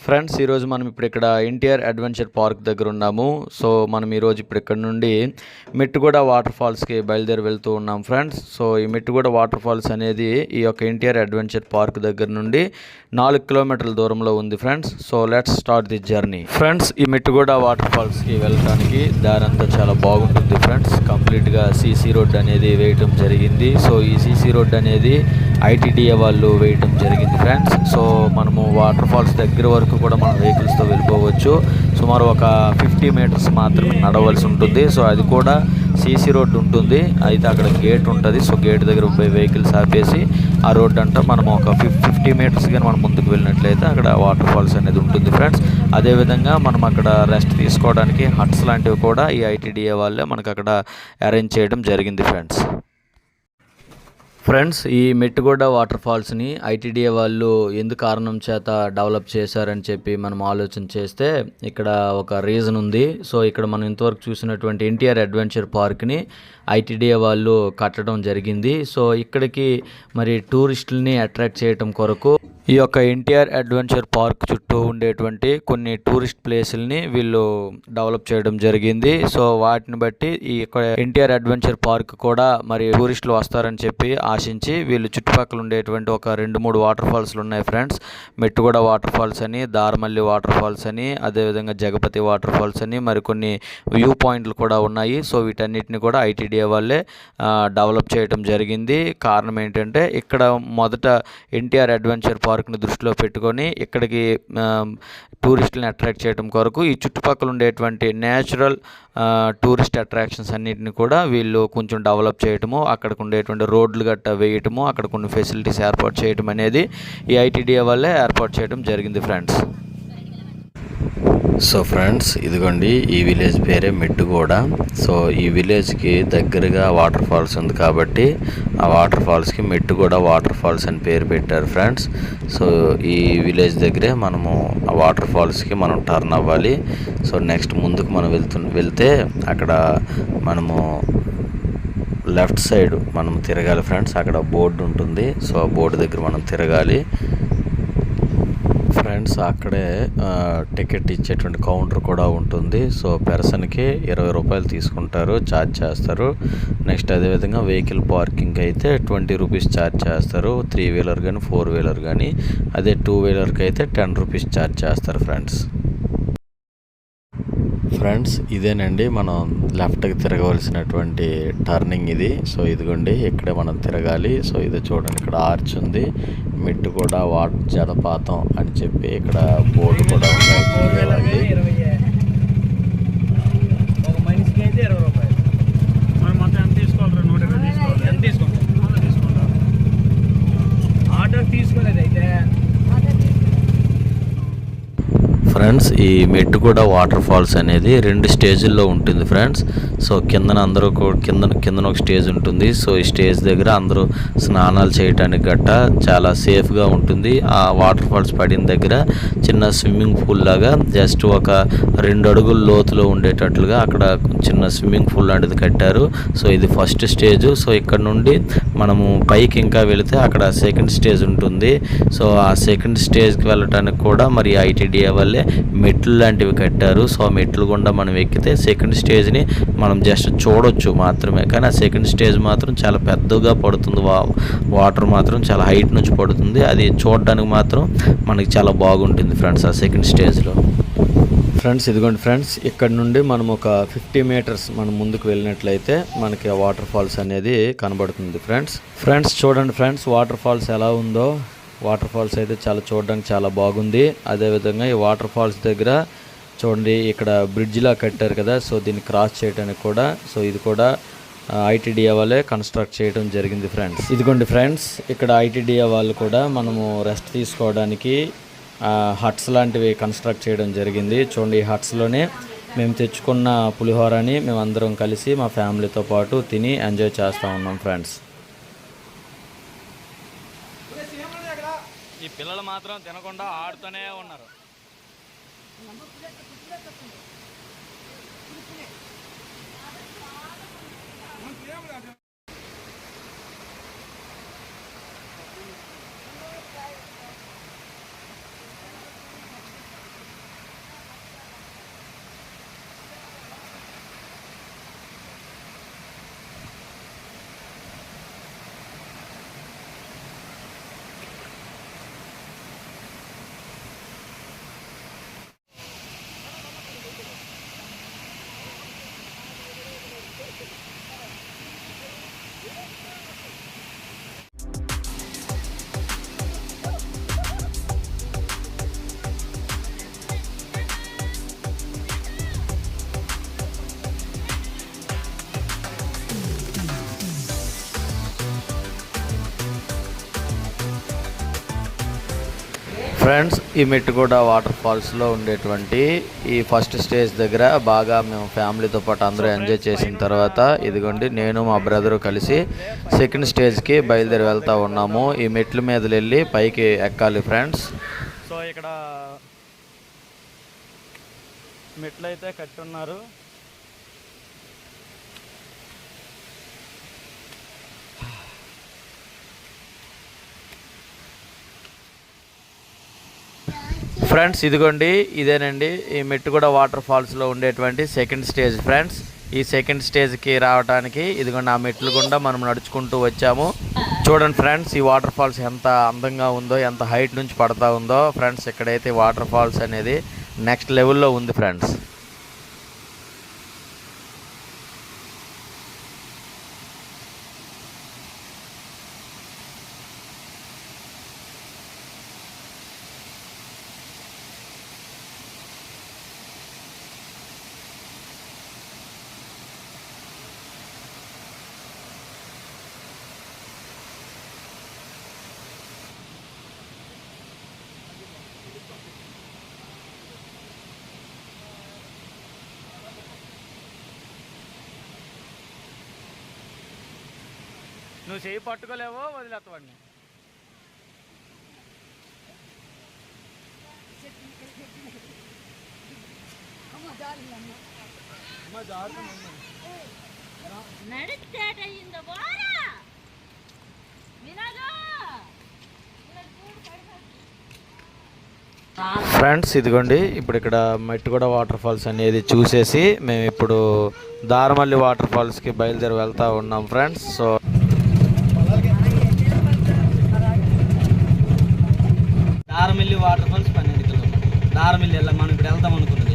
Friends, ఈరోజు మనం ఇప్పుడు ఇక్కడ ఎన్టీఆర్ అడ్వెంచర్ పార్క్ దగ్గర ఉన్నాము. సో మనం ఈరోజు ఇప్పుడు ఇక్కడ నుండి మెట్టుగూడ వాటర్ ఫాల్స్కి బయలుదేరి వెళ్తూ ఉన్నాం ఫ్రెండ్స్. సో ఈ మెట్టుగూడ వాటర్ ఫాల్స్ అనేది ఈ యొక్క ఎన్టీఆర్ అడ్వెంచర్ పార్క్ దగ్గర నుండి 4 కిలోమీటర్ల దూరంలో ఉంది friends. So let's start the journey friends. ఈ మెట్టుగూడ వాటర్ ఫాల్స్కి వెళ్ళడానికి దారంతా చాలా బాగుంటుంది ఫ్రెండ్స్. కంప్లీట్గా సీసీ రోడ్ అనేది వేయటం జరిగింది. సో ఈ సీసీ రోడ్ అనేది ఐటీడీఏ వాళ్ళు వేయటం జరిగింది ఫ్రెండ్స్. సో మనము వాటర్ ఫాల్స్ దగ్గర వరకు కూడా మనం వెహికల్స్తో వెళ్ళిపోవచ్చు. సుమారు ఒక 50 మీటర్స్ మాత్రమే నడవలసి ఉంటుంది. సో అది కూడా సీసీ రోడ్డు ఉంటుంది. అయితే అక్కడ గేట్ ఉంటుంది. సో గేట్ దగ్గర పోయి వెహికల్స్ ఆపేసి ఆ రోడ్డు అంతా మనం ఒక 50 మీటర్స్ కానీ మనం ముందుకు వెళ్ళినట్లయితే అక్కడ వాటర్ ఫాల్స్ అనేది ఉంటుంది ఫ్రెండ్స్. అదేవిధంగా మనం అక్కడ రెస్ట్ తీసుకోవడానికి హట్స్ లాంటివి కూడా ఈ ఐటీడీఏ వాళ్ళే మనకు అక్కడ అరేంజ్ చేయడం జరిగింది ఫ్రెండ్స్. ఈ మెట్టుగూడ వాటర్ ఫాల్స్ని ఐటీడీఏ వాళ్ళు ఎందుకు కారణం చేత డెవలప్ చేశారని చెప్పి మనం ఆలోచన చేస్తే ఇక్కడ ఒక రీజన్ ఉంది. సో ఇక్కడ మనం ఇంతవరకు చూసినటువంటి ఎన్టీఆర్ అడ్వెంచర్ పార్క్ని ఐటీడీఏ వాళ్ళు కట్టడం జరిగింది. సో ఇక్కడికి మరి టూరిస్టులని అట్రాక్ట్ చేయడం కొరకు ఈ యొక్క ఎన్టీఆర్ అడ్వెంచర్ పార్క్ చుట్టూ ఉండేటువంటి కొన్ని టూరిస్ట్ ప్లేసుల్ని వీళ్ళు డెవలప్ చేయడం జరిగింది. సో వాటిని బట్టి ఈ యొక్క ఎన్టీఆర్ అడ్వెంచర్ పార్క్ కూడా మరి టూరిస్టులు వస్తారని చెప్పి ఆశించి వీళ్ళు చుట్టుపక్కల ఉండేటువంటి ఒక 2-3 వాటర్ ఫాల్స్లు ఉన్నాయి ఫ్రెండ్స్. మెట్టుగూడ వాటర్ ఫాల్స్ అని, దారమల్లి వాటర్ ఫాల్స్ అని, అదేవిధంగా జగపతి వాటర్ ఫాల్స్ అని మరికొన్ని వ్యూ పాయింట్లు కూడా ఉన్నాయి. సో వీటన్నిటిని కూడా ఐటీడీఏ వాళ్ళే డెవలప్ చేయడం జరిగింది. కారణం ఏంటంటే ఇక్కడ మొదట ఎన్టీఆర్ అడ్వెంచర్ పార్క్ని దృష్టిలో పెట్టుకొని ఇక్కడికి టూరిస్టులను అట్రాక్ట్ చేయడం కొరకు ఈ చుట్టుపక్కల ఉండేటువంటి న్యాచురల్ టూరిస్ట్ అట్రాక్షన్స్ అన్నింటిని కూడా వీళ్ళు కొంచెం డెవలప్ చేయటము, అక్కడికి ఉండేటువంటి రోడ్లు గట్టా వేయటము, అక్కడ కొన్ని ఫెసిలిటీస్ ఏర్పాటు చేయడం అనేది ఈ ఐటీడీఏ వాళ్ళే ఏర్పాటు చేయడం జరిగింది ఫ్రెండ్స్. సో ఫ్రెండ్స్, ఇదిగోండి ఈ విలేజ్ పేరే మెట్టుగూడ. సో ఈ విలేజ్కి దగ్గరగా వాటర్ ఫాల్స్ ఉంది కాబట్టి ఆ వాటర్ ఫాల్స్కి మెట్టుగూడ వాటర్ ఫాల్స్ అని పేరు పెట్టారు ఫ్రెండ్స్. సో ఈ విలేజ్ దగ్గరే మనము ఆ వాటర్ ఫాల్స్కి మనం టర్న్ అవ్వాలి. సో నెక్స్ట్ ముందుకు మనం వెళ్తే అక్కడ మనము లెఫ్ట్ సైడ్ మనం తిరగాలి ఫ్రెండ్స్. అక్కడ బోర్డు ఉంటుంది. సో ఆ బోర్డు దగ్గర మనం తిరగాలి ఫ్రెండ్స్. అక్కడే టికెట్ ఇచ్చేటువంటి కౌంటర్ కూడా ఉంటుంది. సో పర్సన్కి 20 రూపాయలు తీసుకుంటారు, ఛార్జ్ చేస్తారు. నెక్స్ట్ అదేవిధంగా వెహికల్ పార్కింగ్ అయితే 20 రూపీస్ ఛార్జ్ చేస్తారు. 3 వీలర్ కానీ 4 వీలర్ కానీ, అదే 2 వీలర్కి అయితే 10 రూపీస్ ఛార్జ్ చేస్తారు ఫ్రెండ్స్ ఇదేనండి మనం లెఫ్ట్కి తిరగవలసినటువంటి టర్నింగ్ ఇది. సో ఇదిగోండి ఇక్కడే మనం తిరగాలి. సో ఇది చూడండి, ఇక్కడ ఆర్చ్ ఉంది. మెట్టుగూడ వాటర్ జలపాతం అని చెప్పి ఇక్కడ బోర్డు కూడా ఉంది. ఫ్రెండ్స్ ఈ మెట్టుగూడ వాటర్ ఫాల్స్ అనేది 2 స్టేజ్ల్లో ఉంటుంది ఫ్రెండ్స్. సో కిందన అందరూ కిందన ఒక స్టేజ్ ఉంటుంది. సో ఈ స్టేజ్ దగ్గర అందరూ స్నానాలు చేయడానికి గట్టా చాలా సేఫ్గా ఉంటుంది. ఆ వాటర్ ఫాల్స్ పడిన దగ్గర చిన్న స్విమ్మింగ్ పూల్ లాగా జస్ట్ ఒక 2 అడుగుల లోతులో ఉండేటట్లుగా అక్కడ చిన్న స్విమ్మింగ్ పూల్ లాంటిది కట్టారు. సో ఇది ఫస్ట్ స్టేజ్. సో ఇక్కడ నుండి మనము పైకి ఇంకా వెళితే అక్కడ సెకండ్ స్టేజ్ ఉంటుంది. సో ఆ సెకండ్ స్టేజ్కి వెళ్ళటానికి కూడా మరి ఐటీడీఏ వల్లే మెట్లు లాంటివి కట్టారు. సో ఆ మెట్లు గుండా మనం ఎక్కితే సెకండ్ స్టేజ్ని మనం జస్ట్ చూడొచ్చు మాత్రమే. కానీ ఆ సెకండ్ స్టేజ్ మాత్రం చాలా పెద్దగా పడుతుంది. వాటర్ మాత్రం చాలా హైట్ నుంచి పడుతుంది. అది చూడడానికి మాత్రం మనకి చాలా బాగుంటుంది ఫ్రెండ్స్ ఆ సెకండ్ స్టేజ్లో. ఫ్రెండ్స్ ఇదిగోండి ఫ్రెండ్స్, ఇక్కడ నుండి మనం ఒక 50 మీటర్స్ మనం ముందుకు వెళ్ళినట్లయితే మనకి ఆ వాటర్ ఫాల్స్ అనేది కనబడుతుంది ఫ్రెండ్స్ చూడండి ఫ్రెండ్స్, వాటర్ ఫాల్స్ ఎలా ఉందో. వాటర్ ఫాల్స్ అయితే చూడడానికి చాలా బాగుంది. అదేవిధంగా ఈ వాటర్ ఫాల్స్ దగ్గర చూడండి ఇక్కడ బ్రిడ్జ్లా కట్టారు కదా. సో దీన్ని క్రాస్ చేయడానికి కూడా సో ఇది కూడా ఐటీడీఏ వాళ్ళే కన్స్ట్రక్ట్ చేయడం జరిగింది ఫ్రెండ్స్. ఇదిగోండి ఫ్రెండ్స్, ఇక్కడ ఐటీడీఏ వాళ్ళు కూడా మనము రెస్ట్ తీసుకోవడానికి హట్స్ లాంటివి కన్స్ట్రక్ట్ చేయడం జరిగింది. చూడండి ఈ హట్స్లోనే మేము తెచ్చుకున్న పులిహోరని మేమందరం కలిసి మా ఫ్యామిలీతో పాటు తిని ఎంజాయ్ చేస్తూ ఉన్నాం ఫ్రెండ్స్. ఈ పిల్లలు మాత్రం తినకుండా ఆడుతూనే ఉన్నారు. ఫ్రెండ్స్, ఈ మెట్టుగూడ వాటర్ ఫాల్స్లో ఉండేటువంటి ఈ ఫస్ట్ స్టేజ్ దగ్గర బాగా మేము ఫ్యామిలీతో పాటు అందరూ ఎంజాయ్ చేసిన తర్వాత ఇదిగోండి నేను మా బ్రదరు కలిసి సెకండ్ స్టేజ్కి బయలుదేరి వెళ్తూ ఉన్నాము. ఈ మెట్ల మీద వెళ్ళి పైకి ఎక్కాలి ఫ్రెండ్స్. సో ఇక్కడ మెట్లు అయితే కట్టున్నారు. ఫ్రెండ్స్ ఇదిగోండి, ఇదేనండి ఈ మెట్టుగూడ వాటర్ ఫాల్స్లో ఉండేటువంటి సెకండ్ స్టేజ్ ఫ్రెండ్స్. ఈ సెకండ్ స్టేజ్కి రావడానికి ఇదిగోండి ఆ మెట్లు గుండా మనం నడుచుకుంటూ వచ్చాము. చూడండి ఫ్రెండ్స్, ఈ వాటర్ ఫాల్స్ ఎంత అందంగా ఉందో, ఎంత హైట్ నుంచి పడతా ఉందో ఫ్రెండ్స్. ఇక్కడైతే వాటర్ ఫాల్స్ అనేది నెక్స్ట్ లెవెల్లో ఉంది ఫ్రెండ్స్. నువ్వు చేయి పట్టుకోలేవో వదిలేస్తావాడిని. ఫ్రెండ్స్ ఇదిగోండి, ఇప్పుడు ఇక్కడ మెట్టుగూడ వాటర్ ఫాల్స్ అనేది చూసేసి మేము ఇప్పుడు దారమల్లి వాటర్ ఫాల్స్కి బయలుదేరి వెళ్తూ ఉన్నాం ఫ్రెండ్స్. సో దారమిల్లి వాటర్ ఫాల్స్ 12 కిలోమీటర్లు. దారమిల్లి మనం ఇప్పుడు వెళ్తాం అనుకున్నాం.